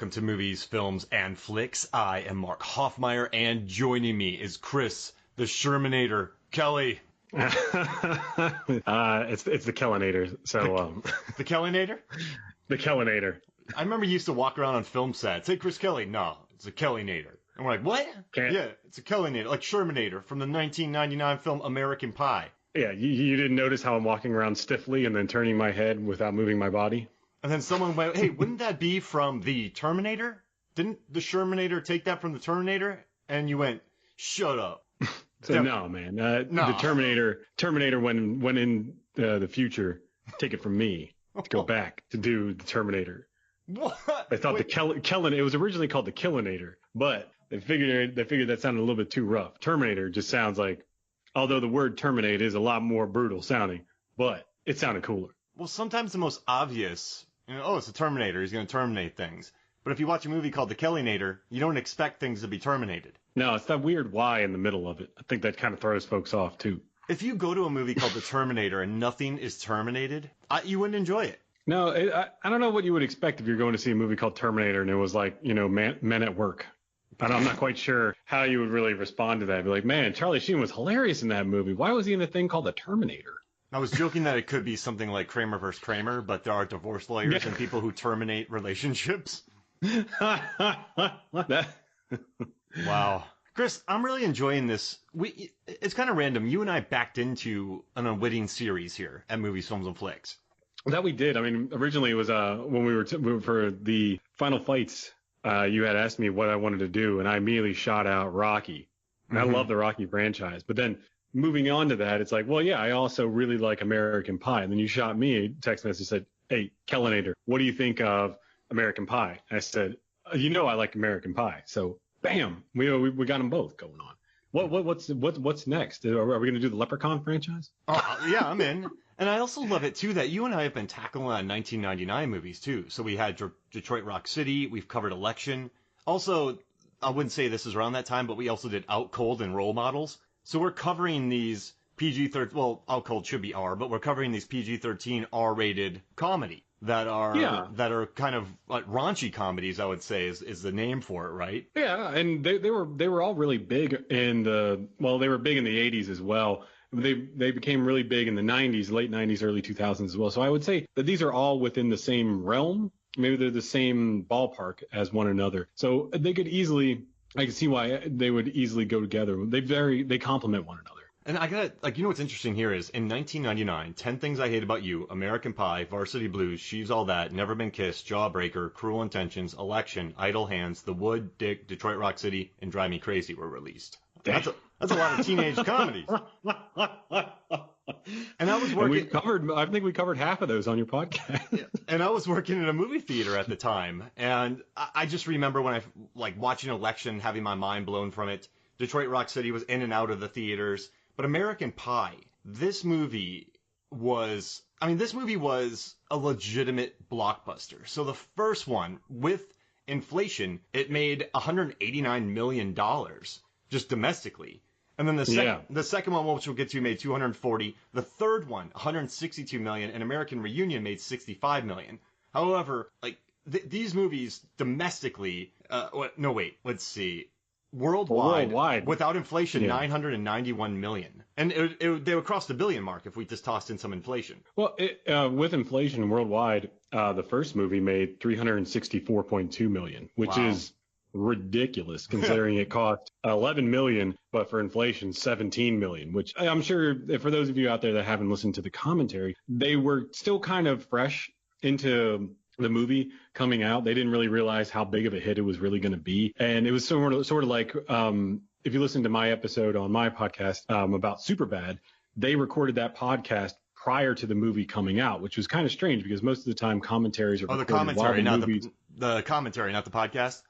welcome to Movies, Films, and Flicks. I am Mark Hoffmeyer, and joining me is Chris, the Sherminator, Kelly. It's the Kellinator. So The Kellinator? The Kellinator. I remember you used to walk around on film sets. Hey, Chris Kelly. No, it's a Kellinator. And we're like, what? Yeah, it's a Kellinator, like Sherminator from the 1999 film American Pie. Yeah, you didn't notice how I'm walking around stiffly and then turning my head without moving my body? And then someone went, hey, wouldn't that be from the Terminator? Didn't the Sherminator take that from the Terminator? And you went, shut up. So no, man. No. The Terminator went in the future, take it from me, to go back to do the Terminator. What? I thought it was originally called the Killinator, but they figured that sounded a little bit too rough. Terminator just sounds like, although the word terminate is a lot more brutal sounding, but it sounded cooler. Well, sometimes the most obvious, it's a Terminator, he's going to terminate things. But if you watch a movie called The Kellinator, you don't expect things to be terminated. No, it's that weird Y in the middle of it. I think that kind of throws folks off, too. If you go to a movie called The Terminator and nothing is terminated, you wouldn't enjoy it. No, I don't know what you would expect if you're going to see a movie called Terminator and it was like, men at work. I'm not quite sure how you would really respond to that. Be like, man, Charlie Sheen was hilarious in that movie. Why was he in a thing called The Terminator? I was joking that it could be something like Kramer versus Kramer, but there are divorce lawyers and people who terminate relationships. Wow. Chris, I'm really enjoying this. It's kind of random. You and I backed into an unwitting series here at Movies, Films, and Flicks. That we did. I mean, originally it was when we were for the Final Fights, you had asked me what I wanted to do, and I immediately shot out Rocky. And I love the Rocky franchise. But then moving on to that, it's like, well, yeah, I also really like American Pie. And then you shot me a text message that said, hey, Kellinator, what do you think of American Pie? And I said, I like American Pie. So, bam, we got them both going on. What's next? Are we going to do the Leprechaun franchise? Oh, yeah, I'm in. And I also love it, too, that you and I have been tackling on 1999 movies, too. So we had Detroit Rock City. We've covered Election. Also, I wouldn't say this is around that time, but we also did Out Cold and Role Models. So we're covering these PG-13, well, Out Cold should be R, but we're covering these PG-13 R-rated comedy that are kind of like raunchy comedies, I would say is the name for it, right? Yeah, and they were all really big they were big in the 80s as well. They became really big in the 90s, late 90s, early 2000s as well. So I would say that these are all within the same realm. Maybe they're the same ballpark as one another. So I can see why they would easily go together. They complement one another. And I gotta, what's interesting here is in 1999, 10 Things I Hate About You, American Pie, Varsity Blues, She's All That, Never Been Kissed, Jawbreaker, Cruel Intentions, Election, Idle Hands, The Wood, Dick, Detroit Rock City, and Drive Me Crazy were released. That's a lot of teenage comedies. And I was working. I think we covered half of those on your podcast. And I was working in a movie theater at the time, and I just remember when watching Election, having my mind blown from it. Detroit Rock City was in and out of the theaters, but American Pie. This movie was a legitimate blockbuster. So the first one, with inflation, it made $189 million just domestically. And then the second one, which we'll get to, made $240. The third one, $162 million, and American Reunion made $65 million. However, these movies domestically, let's see. Worldwide, without inflation, $991 million. And they would cross the billion mark if we just tossed in some inflation. Well, with inflation worldwide, the first movie made $364.2 million, which is ridiculous considering it cost $11 million, but for inflation, $17 million, which I'm sure for those of you out there that haven't listened to the commentary, they were still kind of fresh into the movie coming out. They didn't really realize how big of a hit it was really going to be. And it was sort of like, if you listen to my episode on my podcast about Superbad, they recorded that podcast prior to the movie coming out, which was kind of strange because most of the time commentaries are the commentary, not the podcast.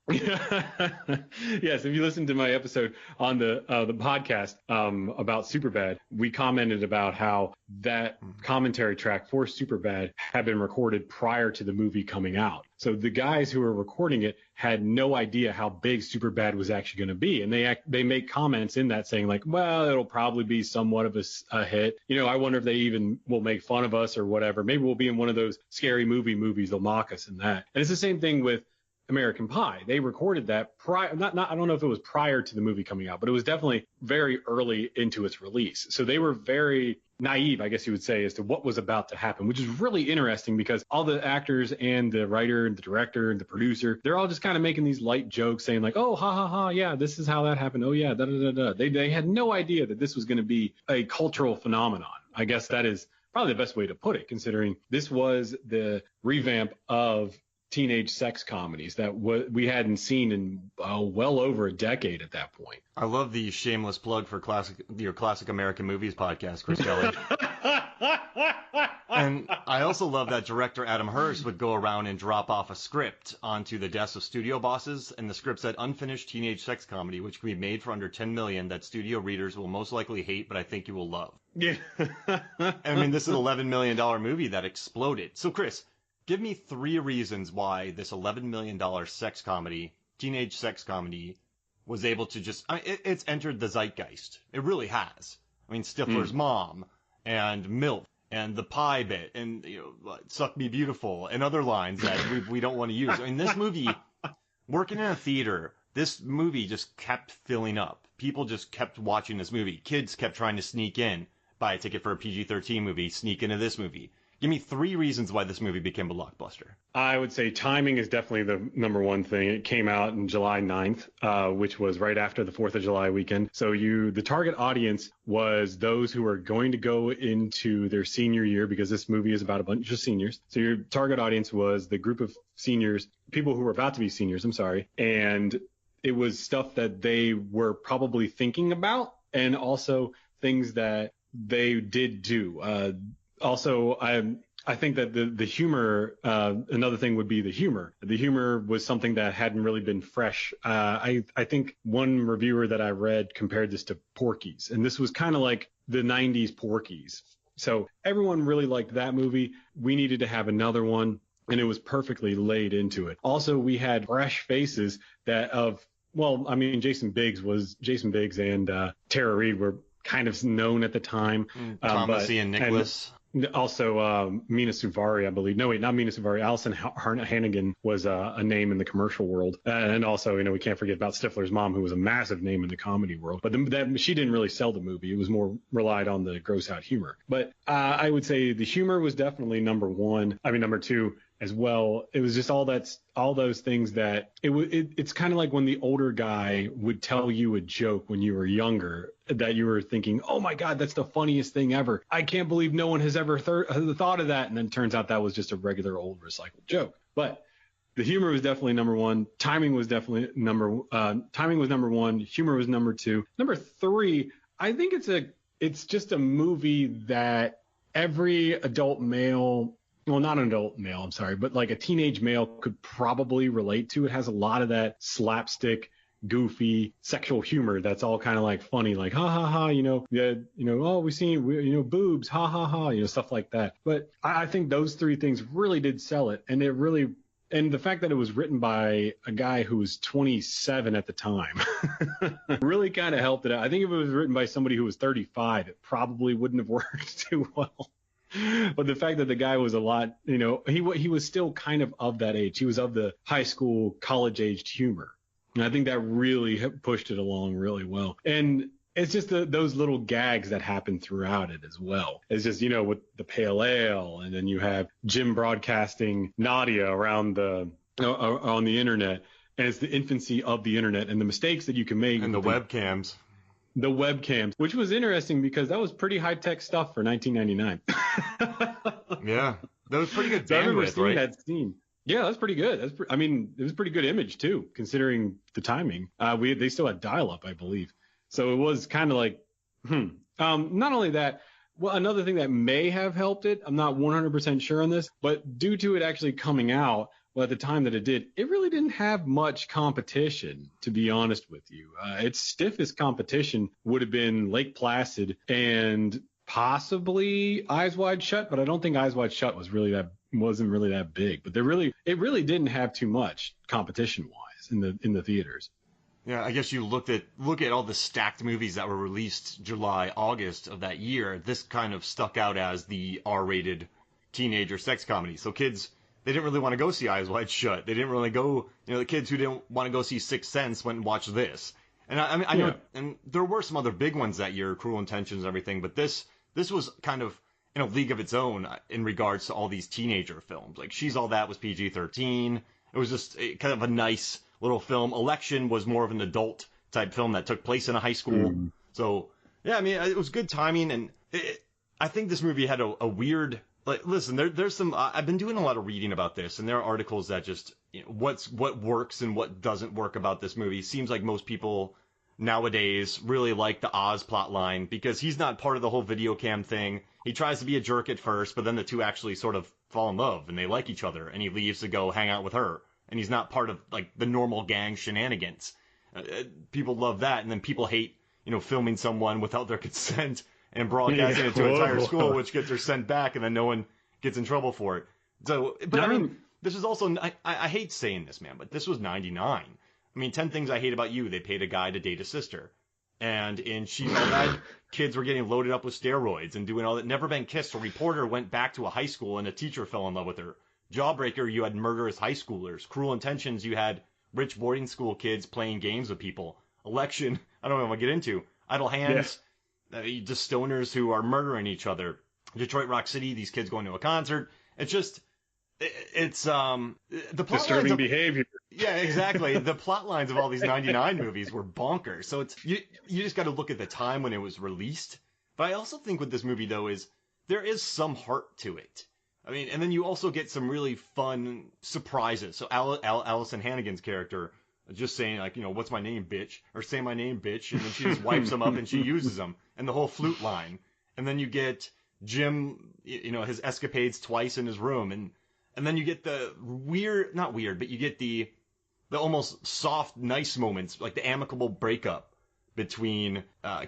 Yes, if you listen to my episode on the podcast about Superbad, we commented about how that commentary track for Superbad had been recorded prior to the movie coming out. So the guys who were recording it had no idea how big Superbad was actually going to be, and they make comments in that saying like, well, it'll probably be somewhat of a hit. You know, I wonder if they even will make fun of us or whatever. Maybe we'll be in one of those scary movies. They'll mock us in that. And it's the same thing with American Pie. They recorded that prior, not I don't know if it was prior to the movie coming out, but it was definitely very early into its release. So they were very naive, I guess you would say, as to what was about to happen, which is really interesting because all the actors and the writer and the director and the producer, they're all just kind of making these light jokes saying like, oh, ha, ha, ha, yeah, this is how that happened. Oh, yeah, da, da, da, da. They had no idea that this was going to be a cultural phenomenon. I guess that is probably the best way to put it, considering this was the revamp of teenage sex comedies that we hadn't seen in well over a decade at that point. I love the shameless plug for your classic American movies podcast, Chris Kelly. And I also love that director Adam Hirsch would go around and drop off a script onto the desks of studio bosses, and the script said unfinished teenage sex comedy, which can be made for under $10 million that studio readers will most likely hate, but I think you will love. Yeah. I mean, this is an $11 million movie that exploded. So, Chris, give me 3 reasons why this $11 million teenage sex comedy, was able to just, it's entered the zeitgeist. It really has. I mean, Stifler's mom, and MILF, and the pie bit, and, you know, Suck Me Beautiful, and other lines that we don't want to use. I mean, this movie, working in a theater, this movie just kept filling up. People just kept watching this movie. Kids kept trying to sneak in, buy a ticket for a PG-13 movie, sneak into this movie. Give me 3 reasons why this movie became a blockbuster. I would say timing is definitely the number one thing. It came out on July 9th, which was right after the 4th of July weekend. So the target audience was those who are going to go into their senior year, because this movie is about a bunch of seniors. So your target audience was the group of seniors, people who were about to be seniors, and it was stuff that they were probably thinking about, and also things that they did do. Also, I think that the humor, another thing would be the humor. The humor was something that hadn't really been fresh. I think one reviewer that I read compared this to Porky's, and this was kind of like the 90s Porky's. So everyone really liked that movie. We needed to have another one, and it was perfectly laid into it. Also, we had fresh faces Jason Biggs and Tara Reid were kind of known at the time. Thomas Ian Nicholas. Also, Mina Suvari, I believe. No, wait, not Mina Suvari. Allison Hannigan was a name in the commercial world. And also, we can't forget about Stifler's mom, who was a massive name in the comedy world. But she didn't really sell the movie. It was more relied on the gross out humor. But I would say the humor was definitely number 2 as well. It was just all those things that it's kind of like when the older guy would tell you a joke when you were younger that you were thinking, oh my God, that's the funniest thing ever. I can't believe no one has ever thought of that. And then it turns out that was just a regular old recycled joke. But the humor was definitely number 1. Timing was definitely number 1. Humor was number 2. Number 3, I think it's just a movie that every adult male, well, not an adult male, I'm sorry, but like a teenage male could probably relate to. It has a lot of that slapstick, goofy, sexual humor that's all kind of like funny, like ha ha ha, oh, we seen boobs, ha ha ha, stuff like that. But I think those 3 things really did sell it, and the fact that it was written by a guy who was 27 at the time really kind of helped it out. I think if it was written by somebody who was 35, it probably wouldn't have worked too well. But the fact that the guy was a lot, he was still kind of that age. He was of the high school, college-aged humor. And I think that really pushed it along really well. And it's just those little gags that happen throughout it as well. It's just, with the pale ale, and then you have Jim broadcasting Nadia around on the internet. And it's the infancy of the internet and the mistakes that you can make. And the webcams. The webcams, which was interesting because that was pretty high-tech stuff for 1999. Yeah, that was pretty good bandwidth, I remember seeing right? that scene. Yeah, that's pretty good. It was pretty good image too, considering the timing. They still had dial-up, I believe. So it was kind of like, Not only that, well, another thing that may have helped it, I'm not 100% sure on this, but due to it actually coming out well, at the time that it did, it really didn't have much competition, to be honest with you. Its stiffest competition would have been Lake Placid and possibly Eyes Wide Shut, but I don't think Eyes Wide Shut wasn't really that big. But it really didn't have too much competition wise in the theaters. Yeah, I guess you look at all the stacked movies that were released July, August of that year. This kind of stuck out as the R-rated teenager sex comedy. So kids, they didn't really want to go see Eyes Wide Shut. They didn't really go, the kids who didn't want to go see Sixth Sense went and watched this. And I know, and there were some other big ones that year, Cruel Intentions and everything, but this was kind of in a league of its own in regards to all these teenager films. Like She's All That was PG-13. It was just kind of a nice little film. Election was more of an adult type film that took place in a high school. Mm. So yeah, I mean, it was good timing, and I think this movie had a weird. Like, listen, there's some. I've been doing a lot of reading about this, and there are articles that just what works and what doesn't work about this movie. Seems like most people nowadays really like the Oz plotline because he's not part of the whole video cam thing. He tries to be a jerk at first, but then the two actually sort of fall in love and they like each other, and he leaves to go hang out with her, and he's not part of like the normal gang shenanigans. People love that, and then people hate filming someone without their consent and broadcasting it to an entire school, which gets her sent back, and then no one gets in trouble for it. So, but I mean, this is also, I hate saying this, man, but this was 99. I mean, 10 Things I Hate About You, they paid a guy to date a sister. And in She's All That, kids were getting loaded up with steroids and doing all that. Never Been Kissed, a reporter went back to a high school and a teacher fell in love with her. Jawbreaker, you had murderous high schoolers. Cruel Intentions, you had rich boarding school kids playing games with people. Election, I don't know if I'll get into. Idle Hands, just stoners who are murdering each other. Detroit Rock City, these kids going to a concert. It's just, it's the plot disturbing behavior. Yeah, exactly. The plot lines of all these 99 movies were bonkers. So it's you just got to look at the time when it was released. But I also think with this movie, though, is there is some heart to it. I mean, and then you also get some really fun surprises. So Allison Hannigan's character just saying, like, what's my name, bitch? Or say my name, bitch. And then she just wipes them up and she uses them. And the whole flute line. And then you get Jim, his escapades twice in his room. And then you get the not weird, but you get the almost soft, nice moments, like the amicable breakup between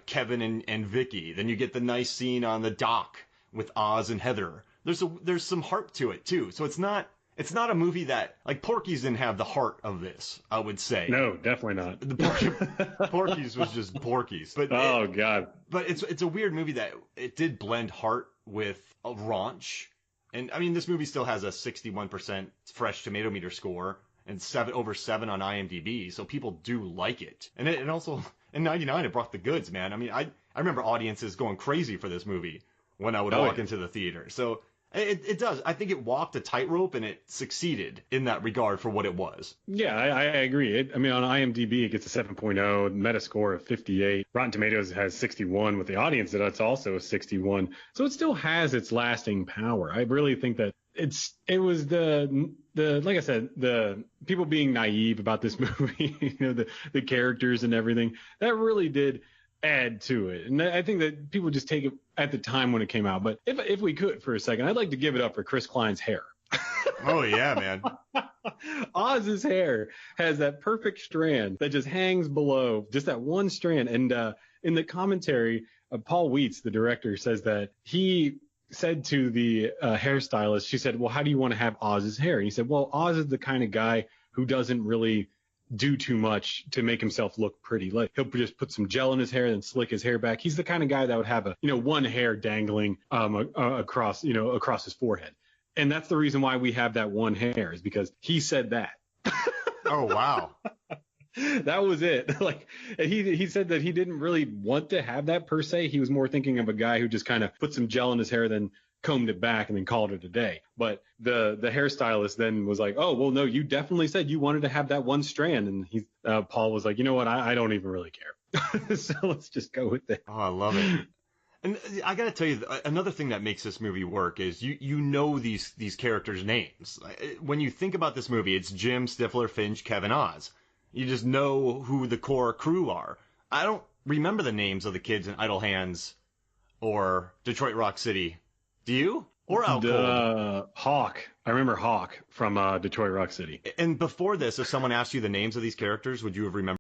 Kevin and Vicky. Then you get the nice scene on the dock with Oz and Heather. There's some heart to it too. So it's not a movie that, like, Porky's didn't have the heart of this, I would say. No, definitely not. The Porky's was just Porky's. But God. But it's a weird movie that it did blend heart with a raunch. And I mean, this movie still has a 61% fresh tomato meter score and over 7 on IMDb, so people do like it. And it also, in 99, it brought the goods, man. I mean, I remember audiences going crazy for this movie when I would walk into the theater. So it does. I think it walked a tightrope, and it succeeded in that regard for what it was. Yeah, I agree. I mean, on IMDb, it gets a 7.0, Metascore of 58. Rotten Tomatoes has 61 with the audience. That's also a 61. So it still has its lasting power. I really think that it was the like I said, the people being naive about this movie, the characters and everything, that really did add to it. And I think that people just take it at the time when it came out. But if we could for a second, I'd like to give it up for Chris Klein's hair. Oh yeah, man. Oz's hair has that perfect strand that just hangs below, just that one strand. And in the commentary, Paul Weitz, the director, says that he said to the hairstylist, she said, well, how do you want to have Oz's hair? And he said, well, Oz is the kind of guy who doesn't really do too much to make himself look pretty. Like, he'll just put some gel in his hair and slick his hair back. He's the kind of guy that would have one hair dangling across his forehead. And that's the reason why we have that one hair, is because he said that. Oh, wow. That was it. Like, he said that he didn't really want to have that per se. He was more thinking of a guy who just kind of put some gel in his hair, then combed it back and then called it a day. But the hairstylist then was like, oh, well, no, you definitely said you wanted to have that one strand. And Paul was like, you know what? I don't even really care. So let's just go with it. Oh, I love it. And I got to tell you, another thing that makes this movie work is you know these characters' names. When you think about this movie, it's Jim, Stifler, Finch, Kevin, Oz. You just know who the core crew are. I don't remember the names of the kids in Idle Hands or Detroit Rock City. Do you? Or Out Cold. Hawk. I remember Hawk from Detroit Rock City. And before this, if someone asked you the names of these characters, would you have remembered